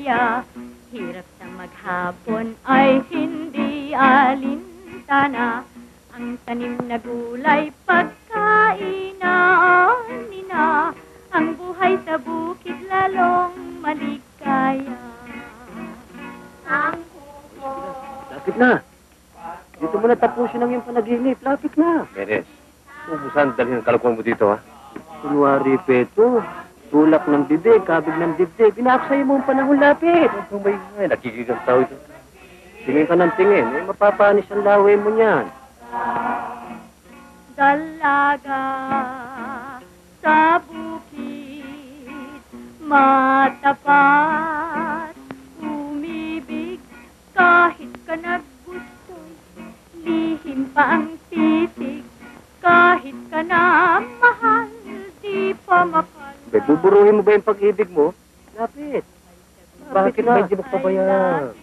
maligaya. Hirap sa maghapon ay hindi alintana. Ang tanim na gulay pagkainan nina. Ang buhay sa bukid lalong maligaya. Ang kuko. Lapit na. Dito mo na tapusin ang iyong panaginip. Lapit na. Menes, ubusan dalhin ang kalakuan mo dito, ha? Kunwari, Peto. Tulak ng bibig, kabig ng dibdib. Binaksayo mo ang panahon, lapit. Ang may nakikigang tao ito. Tingin ka ng tingin. Mapapanis ang laway mo niyan. Dalaga sa bukid, matapat, umibig, kahit ka naggusto'y, lihim pa ang sisig, kahit ka na mahal, di pa mapal. Buburuhin mo ba yung pag-ibig mo? Lapit. Bakit ba hindi mo pabayaan?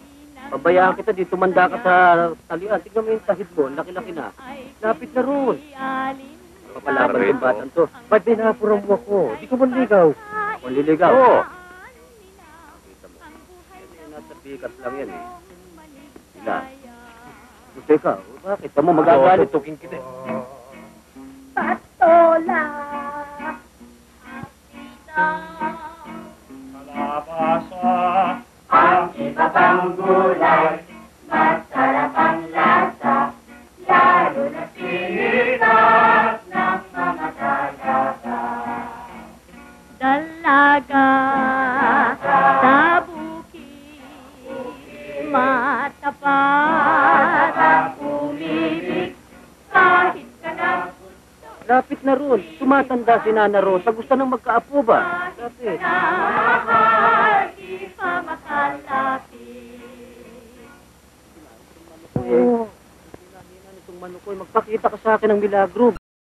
Pabayaan kita, di tumanda ka sa talian. Tignan mo yung tahid mo, laki-laki na. Lapit na ron. Papalaban yung batang to. Ba't binapurang mo ako? Di ko manligaw. Manliligaw? Oo. Nakita mo. Nasa pikas lang yan eh. Sila. Gusto ka? Bakit? Tamo magagalit. Tutukin kita eh. Patola. Kalabasa, ang iba pang gulay, masarap ang lasa, lalo na sinitas ng mga dalaga. Dalaga sa bukid, matapat, umibig, kahit ka na. Lapit na ron. Tumatanda si Nana Rosa. Gusto nang magkaapo ba? Lapit. Di pa makalapit. Oo. Itong manukoy. Magpakita ka sa akin ng milagro.